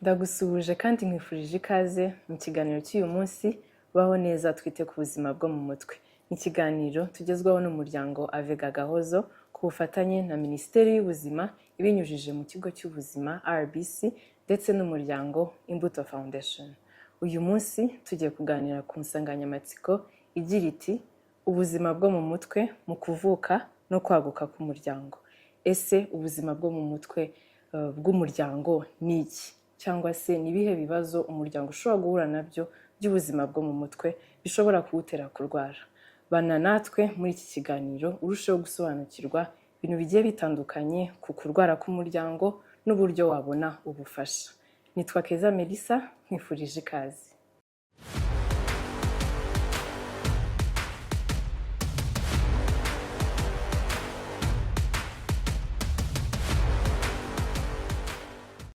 Ndagusuhuje kandi nkwifurije ikaze mu kiganiro cy'uyu munsi baho neza twite ku buzima bwo mu mutwe. Ni ikiganiro tugezwaho n'umuryango Avega Gahozo ku bufatanye na Minisiteri y'Ubuzima ibinyujije mu kigo cy'ubuzima RBC ndetse n'umuryango Imbuto Foundation. Uyu munsi tugiye kuganira ku nsanganyamatsiko igira iti ubuzima bwo mu mutwe mu kuvuka no kwaguka k'umuryango. Ese ubuzima bwo mu mutwe bw'umuryango ni iki? Cyangwa se ni ibihe bibazo umuryango ushobora guhura nabyo by'ubuzima bwo mu mutwe bishobora kuwutera kurwara? Bana natwe muri iki kiganiro urusheho gusobanukirwa ibintu bigiye bitandukanye ku kurwara k'umuryango n'uburyo wabona ubufasha. Nitwa Keza Melissa, nkwifurije ikaze.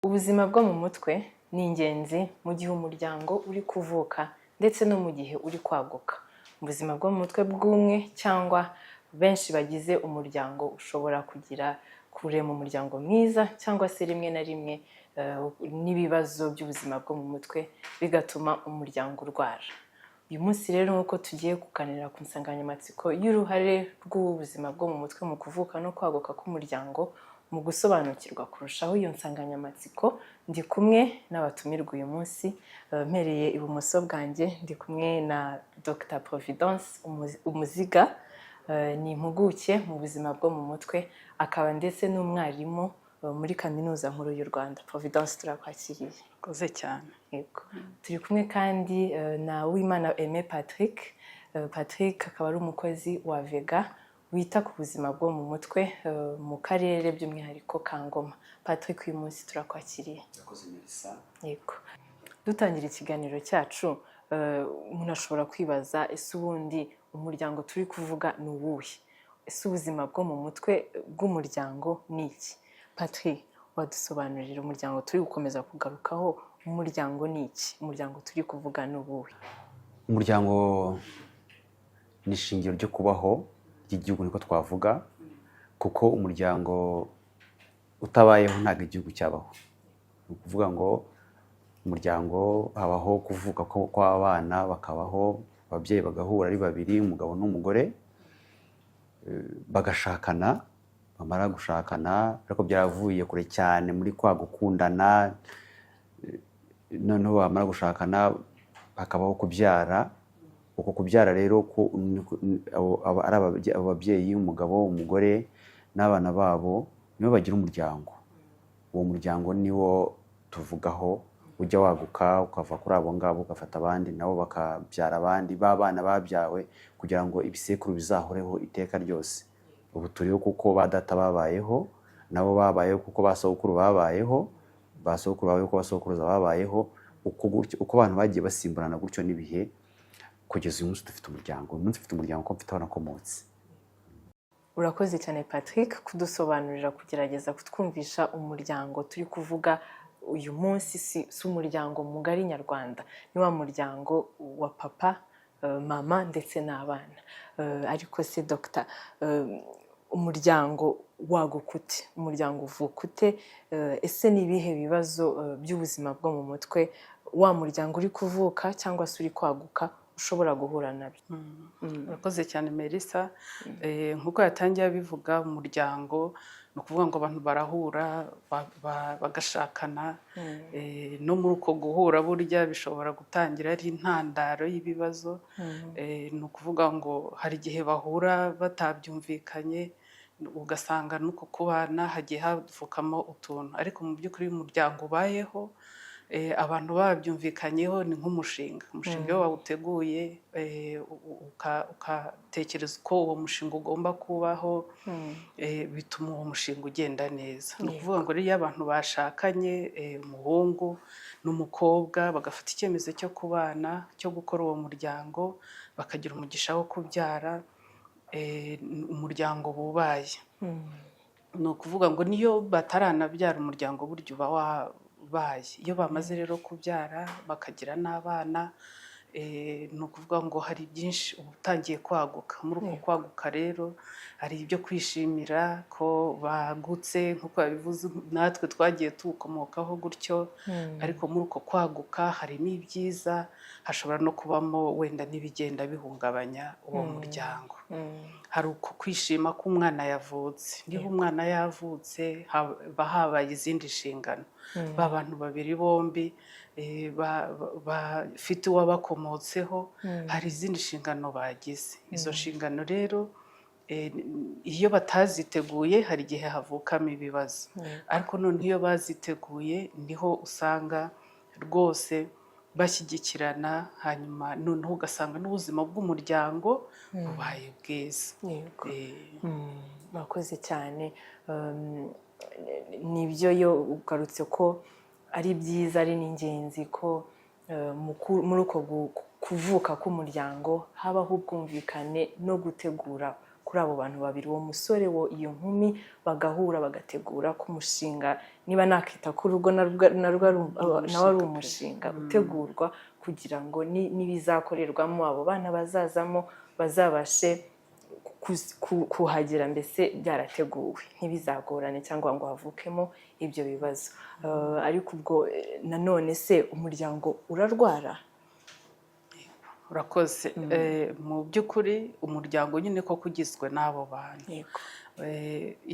Ubuzima bwo mu mutwe ni ingenzi mu gihe umuryango uri kuvuka ndetse no mu gihe uri kwaguka. Ubuzima bwo mu mutwe bw'umwe cyangwa benshi bagize umuryango ushobora kugira kurema umuryango mwiza cyangwa se rimwe na rimwe n'ibibazo by'ubuzima bwo mu mutwe bigatuma umuryango urwara. Uyu munsi rero nk'uko tugiye kuganira ku nsanganyamatsiko y'uruhare rw'ubuzima bwo mu mutwe mu kuvuka no kwaguka k'umuryango, mu gusobanukirwa kurushaho iyo nsanganyamatsiko ndi kumwe n'abatumirwa uyu munsi. Mpereye ibumoso bwanjye ndi kumwe na Dr Providence Umuziga, ni impuguke mu buzima bwo mu mutwe akaba ndetse n'umwarimu muri Kaminuza Nkuru y'u Rwanda. Providence, turakwakiriye. Koze cyane. Yego. Turi kumwe kandi na Uwimana Aimé Patrick. Patrick akaba ari umukozi wa Vega wita ku buzima bwo mu mutwe mu karere by'umwihariko ka Ngoma. Patrick, uyu munsi turakwakiriye. Yakoze Melissa. Yego. Dutangira ikiganiro cyacu, umuntu ashobora kwibaza ese ubundi umuryango turi kuvuga ni uwuhe? Ese ubuzima bwo mu mutwe bw'umuryango ni iki? Patrick, wadusobanurira umuryango turi gukomeza kugarukaho, umuryango ni iki? Umuryango turi kuvuga ni uwuhe? Umuryango ni ishingiro ryo kubaho ry'igihugu, niko twavuga, kuko umuryango utabayeho ntabwo igihugu cyabaho. Ni ukuvuga ngo umuryango habaho kuvuka kw'abana, bakabaho, ababyeyi bagahura ari babiri, umugabo n'umugore, bagashakana, bamara gushakana ariko byaravuye kure cyane muri kwa gukundana, noneho bamara gushakana hakabaho kubyara. Uko kubyara rero ko ari ababyeyi, umugabo, umugore n'abana babo nibo bagira umuryango. Uwo muryango niwo tuvugaho, ujya waguka ukava kuri abo ngabo ugafata abandi nabo bakabyara abandi, b'abana babyawe kugira ngo ibisekuru bizahoreho iteka ryose. Ubu turiho kuko ba data babayeho, nabo babayeho kuko basokuru babayeho, basokuru babayeho kuko basokuruza babayeho, uko abantu bagiye basimburana gutyo n'ibihe kugeza uyu munsi dufite umuryango. Uyu munsi ufite umuryango ko mfite aho nakomotse. Urakoze cyane Patrick kudusobanurira, kugerageza kutwumvisha umuryango turi kuvuga uyu munsi si umuryango mugari nyarwanda, ni wa muryango wa papa, mama ndetse n'abana. Ariko se Dr, umuryango waguka ute? Umuryango uvuka ute? Ese ni ibihe bibazo by'ubuzima bwo mu mutwe wa muryango uri kuvuka cyangwa se uri kwaguka ushobora guhura nabyo? Urakoze cyane Melissa. Nk'uko yatangiye abivuga, umuryango ni ukuvuga ngo abantu barahura bagashakana, no muri uko guhura burya bishobora gutangira ari intandaro y'ibibazo. Ni ukuvuga ngo hari igihe bahura batabyumvikanye, ugasanga nuko kubana hagiye havukamo utuntu, ariko mu by'ukuri umuryango ubayeho abantu babyumvikanyeho ni nk'umushinga. Umushinga iyo wawuteguye ukatekereza uko uwo mushinga ugomba kubaho, bituma uwo mushinga ugenda neza. Ni ukuvuga ngo iyo abantu bashakanye, umuhungu n'umukobwa bagafata icyemezo cyo kubana, cyo gukora uwo muryango, bakagira umugisha wo kubyara, umuryango bubaye. Ni ukuvuga ngo niyo bataranabyara umuryango burya uba wabaye. Iyo bamaze rero kubyara bakagira n'abana, ni ukuvuga ngo hari byinshi uba utangiye kwaguka. Muri uko kwaguka rero hari ibyo kwishimira ko bagutse nk'uko yabivuze, natwe twagiye tuwukomokaho gutyo, ariko muri uko kwaguka harimo ibyiza, hashobora no kubamo wenda n'ibigenda bihungabanya uwo muryango. Hari uko kwishima ko umwana yavutse. Niba umwana yavutse haba habaye izindi nshingano, ba bantu babiri bombi bafite uwabakomotseho, hari izindi nshingano bagize. Izo nshingano rero iyo bataziteguye hari igihe havukamo ibibazo, ariko none iyo baziteguye niho usanga rwose bashyigikirana, hanyuma noneho ugasanga n'ubuzima bw'umuryango bubaye bwiza. Murakoze cyane. Nibyo yo ugarutse ko ari byiza, ari n'ingenzi ko muri uko kuvuka k'umuryango habaho ubwumvikane no gutegura kuri abo bantu babiri, uwo musore iyo nkumi bagahura bagategura ko umushinga, niba nakita ko urugo nawe ari umushinga utegurwa kugira ngo n'ibizakorerwamo abo bana bazazamo bazabashe kuhagera mbese byarateguwe, ntibizagorane cyangwa ngo havukemo ibyo bibazo. Ariko ubwo nanone se umuryango urarwara? Urakoze. Mu by'ukuri umuryango nyine ko ugizwe n'abo bantu.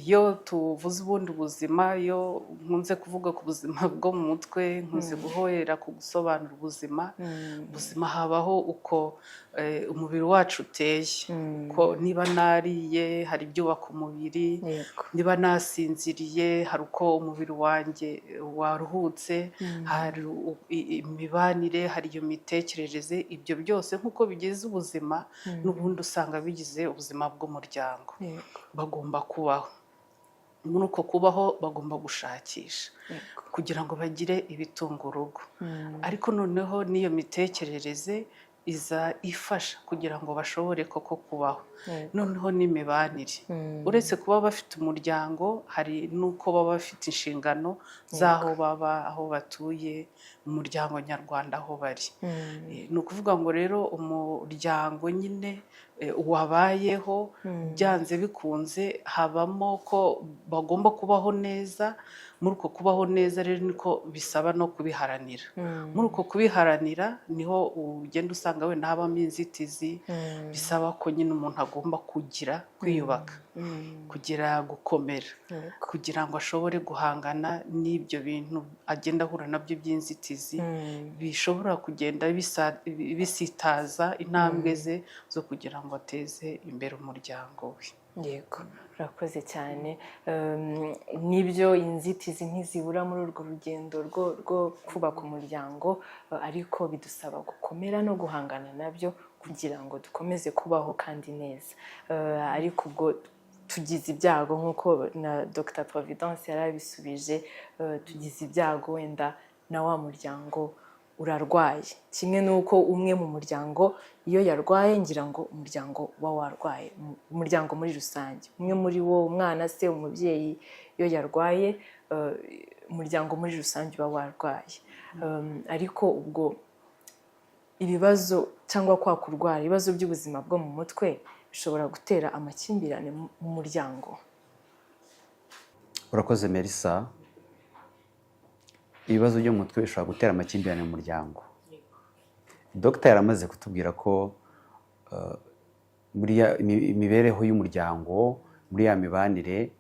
Iyo tuvuze ubundi buzima, iyo nkunze kuvuga ku buzima bwo mu mutwe, nkunze guhera ku gusobanura ubuzima. Ubuzima habaho uko umubiri wacu uteye, ko niba nariye hari ibyubaka umubiri, niba nasinziriye hari uko umubiri wanjye waruhutse, hari imibanire, hari iyo mitekerereze. Ibyo byose nk'uko bigize ubuzima n'ubundi usanga bigize ubuzima bw'umuryango. Bagomba kubaho. Muri uko kubaho bagomba gushakisha kugira ngo bagire ibitunga urugo, ariko noneho n'iyo mitekerereze iza ifasha kugira ngo bashobore koko kubaho. Noneho n'imibanire, uretse kuba bafite umuryango, hari n'uko baba bafite inshingano z'aho baba, aho batuye, mu muryango nyarwanda aho bari. Ni ukuvuga ngo rero umuryango nyine wabayeho byanze bikunze habamo ko bagomba kubaho neza. Muri uko kubaho neza rero niko bisaba no kubiharanira. Muri uko kubiharanira niho ugenda usanga wenda habamo inzitizi, bisaba ko nyine umuntu agomba kugira kwiyubaka, kugira gukomera, kugira ngo ashobore guhangana n'ibyo bintu agenda ahura nabyo by'inzitizi, bishobora kugenda bisitaza intambwe ze zo kugira ngo ateze imbere umuryango we. Yego, urakoze cyane. Nibyo inzitizi ntizibura muri urwo rugendo rwo kubaka umuryango, ariko bidusaba gukomera no guhangana nabyo kugira ngo dukomeze kubaho kandi neza. Ariko ubwo tugize ibyago nk'uko na Dr Providence yarabisubije, tugize ibyago wenda na wa muryango urarwaye, kimwe n'uko umwe mu muryango iyo yarwaye, ngira ngo umuryango uba warwaye, umuryango muri rusange, umwe muri wo, umwana se, umubyeyi, iyo yarwaye umuryango muri rusange uba warwaye. Ariko ubwo ibibazo cyangwa kwa kurwara, ibibazo by'ubuzima bwo mu mutwe bishobora gutera amakimbirane mu muryango. Urakoze Melissa. Ibibazo byo mu mutwe bishobora gutera amakimbirane mu muryango. Dr yaramaze kutubwira ko muri imibereho y'umuryango, muri ya mibanire,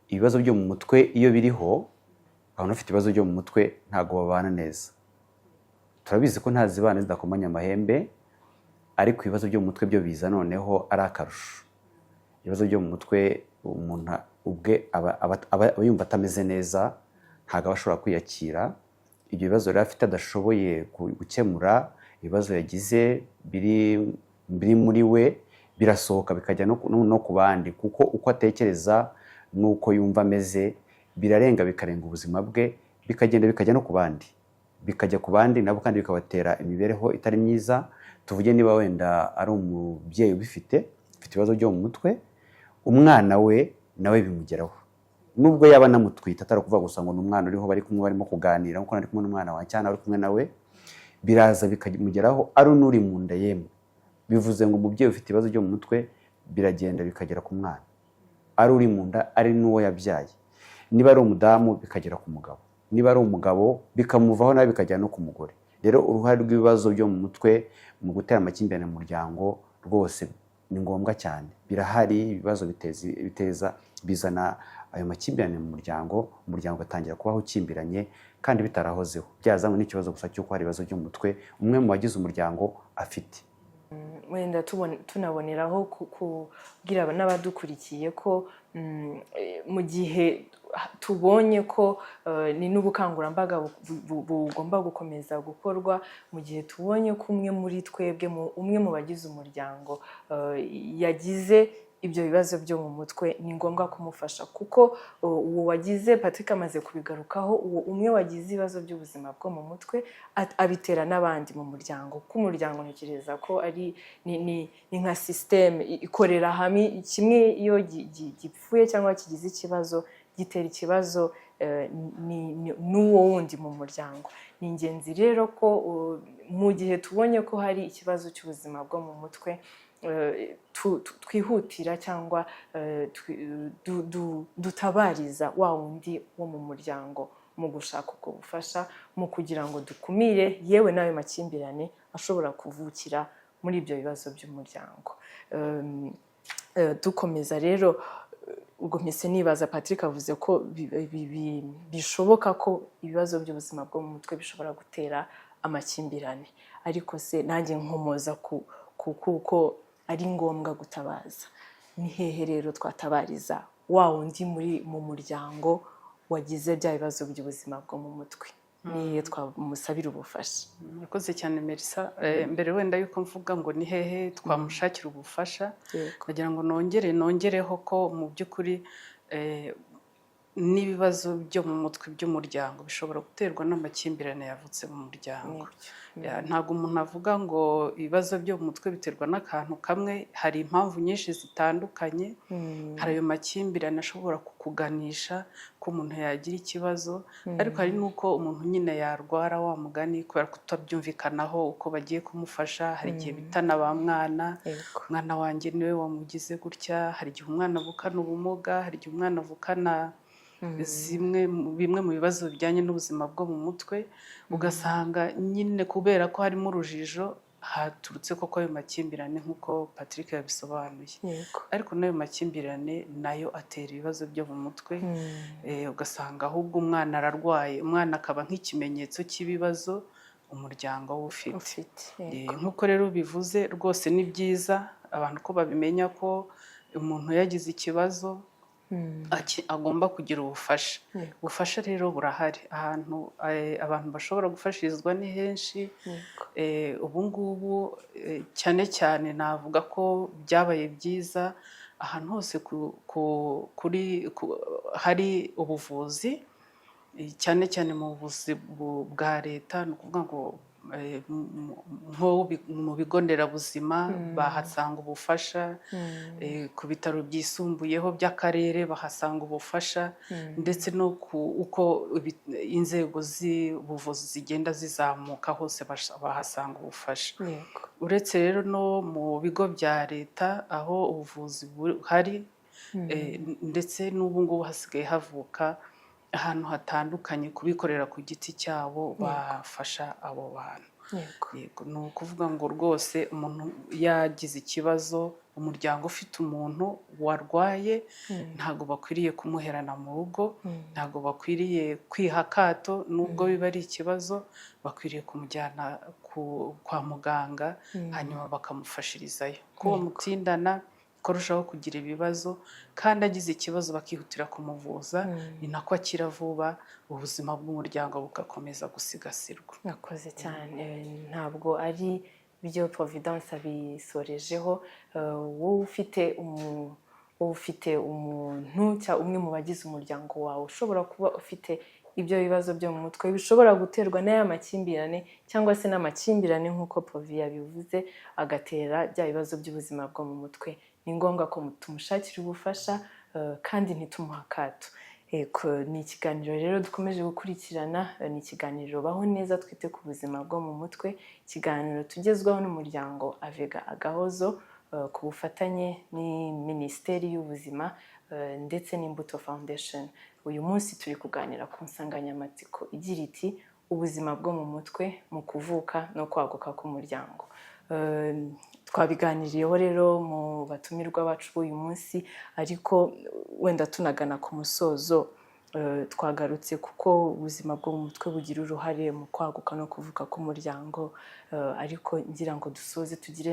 ibibazo byo mu mutwe iyo biriho, abantu bafite ibibazo byo mu mutwe ntabwo babana neza. Turabizi ko nta zibana zidakomanya amahembe, ariko ibibazo byo mu mutwe byo biza noneho ari akarusho. Ibibazo byo mu mutwe umuntu ubwe aba yumva atameze neza, ntabwo aba ashobora kwiyakira. Ibyo bibazo rero afite adashoboye gukemura, ibibazo yagize biri muri we birasohoka bikajya no ku bandi, kuko uko atekereza n'uko yumva ameze birarenga bikarenga ubuzima bwe, bikagenda bikajya no ku bandi, bikajya ku bandi nabo kandi bikabatera imibereho itari myiza. Tuvuge niba wenda ari umubyeyi ufite ibibazo byo mu mutwe, umwana we nawe bimugeraho, nubwo yaba anamutwita, atari ukuvuga gusa ngo ni umwana uriho bari kumwe barimo kuganira nkuko nari kumwe n'umwana wanjye cyangwa ari kumwe nawe, biraza bikamugeraho ari n'uri mu nda yemwe. Bivuze ngo umubyeyi ufite ibibazo byo mu mutwe biragenda bikagera ku mwana, ari uri mu nda ari n'uwo yabyaye. Niba ari umudamu bikagera ku mugabo, niba ari umugabo bikamuvaho nawe bikagera no ku mugore. Rero uruhare rw'ibibazo byo mu mutwe mu gutera amakimbirane mu muryango rwose ni ngombwa cyane. Birahari, ibibazo bizana ayo makimbirane mu muryango, umuryango ugatangira kubaho ukimbiranye kandi bitarahozeho, byazanywe n'ikibazo gusa cy'uko hari ibibazo byo mu mutwe umwe mu bagize umuryango afite. Wenda tunaboneraho kubwira n'abadukurikiye ko mu gihe tubonye ko ni n'ubukangurambaga bugomba gukomeza gukorwa, mu gihe tubonye ko umwe muri twebwe umwe mu bagize umuryango yagize ibyo bibazo byo mu mutwe, ni ngombwa kumufasha, kuko uwo wagize, Patrick amaze kubigarukaho, uwo umwe wagize ibibazo by'ubuzima bwo mu mutwe abitera n'abandi mu muryango, kuko umuryango ntekereza ko ni nka systeme ikorera hamwe. Kimwe iyo gipfuye cyangwa kigize ikibazo gitera ikibazo n'uwo wundi mu muryango. Ni ingenzi rero ko mu gihe tubonye ko hari ikibazo cy'ubuzima bwo mu mutwe twihutira cyangwa dutabariza wa wundi wo mu muryango mu gushaka ubwo bufasha, mu kugira ngo dukumire yewe n'ayo makimbirane ashobora kuvukira muri ibyo bibazo by'umuryango. Dukomeza rero, ubwo mpise nibaza, Patrick avuze ko bishoboka ko ibibazo by'ubuzima bwo mu mutwe bishobora gutera amakimbirane, ariko se nanjye nkomoza kuko ari ngombwa gutabaza. Ni hehe rero twatabariza wa wundi mu muryango wagize bya bibazo by'ubuzima bwo mu mutwe? Ni hehe twamusabira ubufasha? Murakoze cyane Melissa. Mbere wenda yuko mvuga ngo ni hehe twamushakira ubufasha, kugira ngo nongereho ko mu by'ukuri n'ibibazo byo mu mutwe by'umuryango bishobora guterwa n'amakimbirane yavutse mu muryango. Ntabwo umuntu avuga ngo ibibazo byo mu mutwe biterwa n'akantu kamwe, hari impamvu nyinshi zitandukanye. Hari ayo makimbirane ashobora kukuganisha ko umuntu yagira ikibazo, ariko hari n'uko umuntu nyine yarwara wa mugani kubera kutabyumvikanaho uko bagiye kumufasha. Hari igihe bitana ba mwana wanjye niwe wamugize gutya, hari igihe umwana avukana ubumuga, hari igihe umwana avukana bimwe mu bibazo bijyanye n'ubuzima bwo mu mutwe, ugasanga nyine kubera ko harimo urujijo haturutse koko ayo makimbirane nk'uko Patrick yabisobanuye. Ariko n'ayo makimbirane nayo atera ibibazo byo mu mutwe, ugasanga ahubwo umwana ararwaye, umwana akaba nk'ikimenyetso cy'ibibazo umuryango we ufite. Nk'uko rero bivuze, rwose ni byiza abantu ko babimenya ko umuntu yagize ikibazo agomba kugira ubufasha. Ubufasha rero burahari, ahantu abantu bashobora gufashirizwa ni henshi. Ubu ngubu cyane cyane navuga ko byabaye byiza ahantu hose hari ubuvuzi, cyane cyane mu buvuzi bwa leta. Ni ukuvuga ngo nko mu bigo nderabuzima bahasanga ubufasha, ku bitaro byisumbuyeho by'akarere bahasanga ubufasha, ndetse no uko inzego z'ubuvuzi zigenda zizamuka hose bahasanga ubufasha. Uretse rero no mu bigo bya leta aho ubuvuzi buhari, ndetse n'ubu ngubu hasigaye havuka ahantu hatandukanye kubikorera ku giti cyabo bafasha abo bantu. Ni ukuvuga ngo rwose umuntu yagize ikibazo, umuryango ufite umuntu warwaye, ntabwo bakwiriye kumuherana mu rugo, ntabwo bakwiriye kwiha akato nubwo biba ari ikibazo, bakwiriye kumujyana kwa muganga hanyuma bakamufashirizayo. Ko uwo mutindana kurushaho kugira ibibazo, kandi agize ikibazo bakihutira kumuvuza, ni nako akira vuba, ubuzima bw'umuryango bugakomeza gusigasirwa. Murakoze cyane. Ntabwo ari byo Providence abisorejeho. Wowe ufite umuntu cyangwa umwe mu bagize umuryango wawe ushobora kuba ufite ibyo bibazo byo mu mutwe bishobora guterwa n'aya makimbirane, cyangwa se n'amakimbirane nk'uko Provi yabivuze agatera bya bibazo by'ubuzima bwo mu mutwe, ni ngombwa ko tumushakira ubufasha kandi ntitumuhe akato. Ni ikiganiro rero dukomeje gukurikirana, ni ikiganiro baho neza twite ku buzima bwo mu mutwe, ikiganiro tugezwaho n'umuryango Avega Agahozo ku bufatanye ni Minisiteri y'Ubuzima ndetse n'Imbuto Foundation. Uyu munsi turi kuganira ku nsanganyamatsiko igira iti ubuzima bwo mu mutwe mu kuvuka no kwaguka k'umuryango. Twabiganiriyeho rero mu batumirwa bacu b'uyu munsi, ariko wenda tunagana ku musozo twagarutse kuko ubuzima bwo mu mutwe bugira uruhare mu kwaguka no kuvuka k'umuryango, ariko ngira ngo dusoze tugire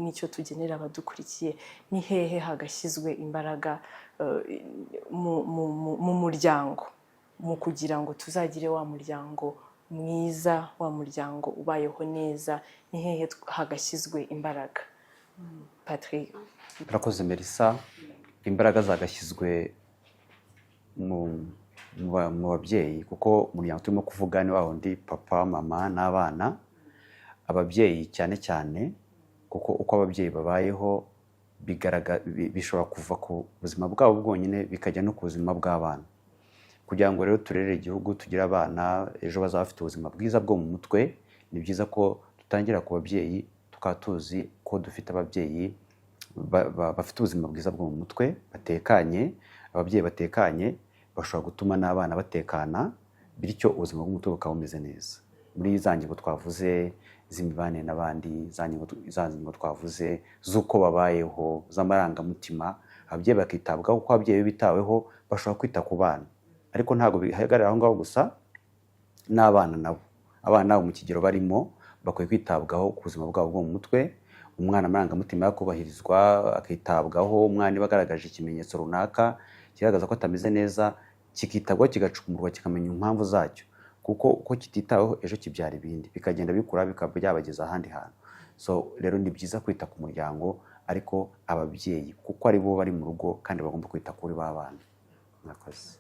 n'icyo tugenera abadukurikiye. Ni hehe hagashyizwe imbaraga mu muryango mu kugira ngo tuzagire wa muryango mwiza, wa muryango ubayeho neza? Ni hehe hagashyizwe imbaraga? Patrick. Urakoze Melissa. Imbaraga zagashyizwe mu babyeyi, kuko umuryango turimo kuvuga ni wa wundi papa, mama n'abana. Ababyeyi cyane cyane, kuko uko ababyeyi babayeho bishobora kuva ku buzima bwabo bwonyine bikajya no ku buzima bw'abana. Kugira ngo rero turerere igihugu, tugire abana ejo bazaba bafite ubuzima bwiza bwo mu mutwe, ni byiza ko dutangira ku babyeyi, tukaba tuzi ko dufite ababyeyi bafite ubuzima bwiza bwo mu mutwe, batekanye. Ababyeyi batekanye bashobora gutuma n'abana batekana, bityo ubuzima bw'umutwe bukaba bumeze neza. Muri za ngingo twavuze z'imibanire n'abandi, za ngingo twavuze z'uko babayeho, z'amarangamutima, ababyeyi bakitabwaho. Uko ababyeyi bitaweho bashobora kwita ku bana, ariko ntabwo bihagarara aho ngaho gusa. N'abana nabo, abana nabo mu kigero barimo bakwiye kwitabwaho ku buzima bwabo bwo mu mutwe. Umwana amarangamutima yakubahirizwa, akitabwaho. Umwana niba agaragaje ikimenyetso runaka kigaragaza ko atameze neza, kikitabwaho, kigacukumburwa, kikamenya impamvu zacyo, kuko uko kititaweho ejo kibyara ibindi, bikagenda bikura, bikaba byabageza ahandi hantu. So rero ni byiza kwita ku muryango, ariko ababyeyi kuko ari bo bari mu rugo kandi bagomba kwita kuri ba bana. Murakoze.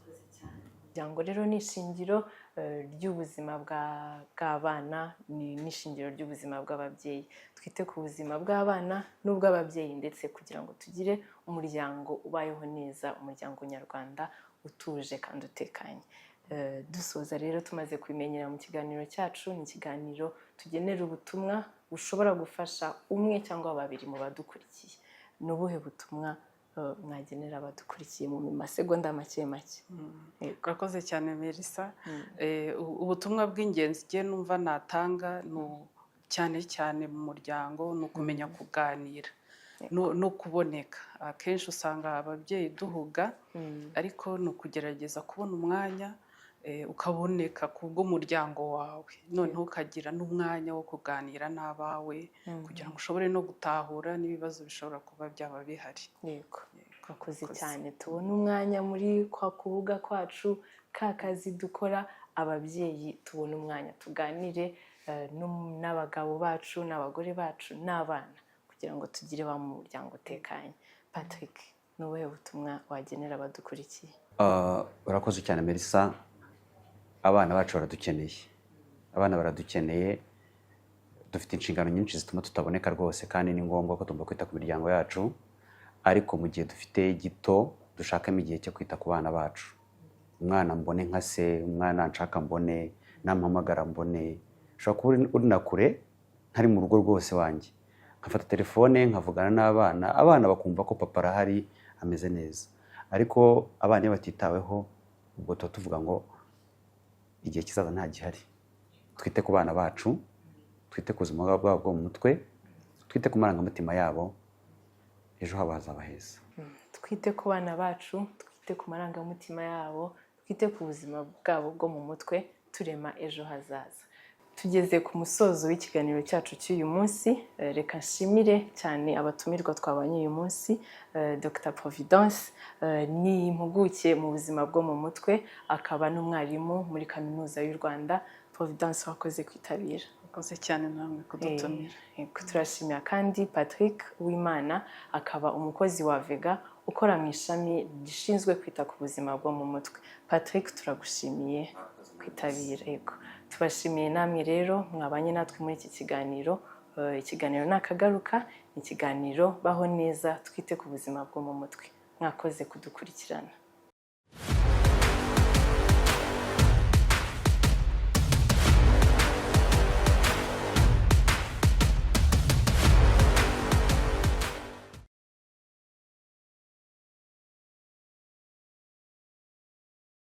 Umuryango rero ni ishingiro ry'ubuzima bw'abana, ni n'ishingiro ry'ubuzima bw'ababyeyi. Twite ku buzima bw'abana n'ubw'ababyeyi ndetse kugira ngo tugire umuryango ubayeho neza, umuryango nyarwanda utuje kandi utekanye. Dusoza rero tumaze kubimenyera mu kiganiro cyacu, ni ikiganiro tugenera ubutumwa bushobora gufasha umwe cyangwa babiri mu badukurikiye. Ni ubuhe butumwa mwagenera abadukurikiye mu masegonda make? Urakoze cyane Melissa. Ubutumwa bw'ingenzi ngiye numva natanga cyane cyane mu muryango ni ukumenya kuganira no kuboneka. Akenshi usanga ababyeyi duhuga, ariko ni ukugerageza kubona umwanya ukaboneka ku bw'umuryango wawe, noneho ukagira n'umwanya wo kuganira n'abawe kugira ngo ushobore no gutahura n'ibibazo bishobora kuba byaba bihari. Yego, urakoze cyane. Tubone umwanya muri kwa kuvuga kwacu, ka kazi dukora, ababyeyi tubone umwanya tuganire n'abagabo bacu, n'abagore bacu, n'abana, kugira ngo tugire wa muryango utekanye. Patrick, ni ubuhe butumwa wagenera abadukurikiye? Urakoze cyane Melissa. Abana bacu baradukeneye, abana baradukeneye. Dufite inshingano nyinshi zituma tutaboneka rwose, kandi ni ngombwa ko tugomba kwita ku miryango yacu, ariko mu gihe dufite gito dushakamo igihe cyo kwita ku bana bacu. Umwana mbone nka se, umwana nshaka mbone, nampamagara mbone. Ushobora kuba uri na kure, ntari mu rugo rwose wanjye, nkafata telefone nkavugana n'abana, abana bakumva ko papa arahari ameze neza. Ariko abana iyo batitaweho, ubwo tuba tuvuga ngo igihe kizaza nta gihari. Twite ku bana bacu, twite ku buzima bwabo bwo mu mutwe, twite ku marangamutima yabo, ejo habo hazaba heza. Twite ku bana bacu, twite ku marangamutima yabo, twite ku buzima bwabo bwo mu mutwe, turema ejo hazaza. Tugeze ku musozo w'ikiganiro cyacu cy'uyu munsi. Reka nshimire cyane abatumirwa twabanye uyu munsi. Dr Providence ni impuguke mu buzima bwo mu mutwe, akaba n'umwarimu muri Kaminuza y'u Rwanda. Providence, wakoze kwitabira. Urakoze cyane namwe kudutumira. Turashimira kandi Patrick Uwimana, akaba umukozi wa Avega ukora mu ishami rishinzwe kwita ku buzima bwo mu mutwe. Patrick, turagushimiye kwitabira. Yego, tubashimiye namwe rero mwabanye natwe muri iki kiganiro. Ikiganiro nakagaruka, ni ikiganiro baho neza, twite ku buzima bwo mu mutwe. Mwakoze kudukurikirana.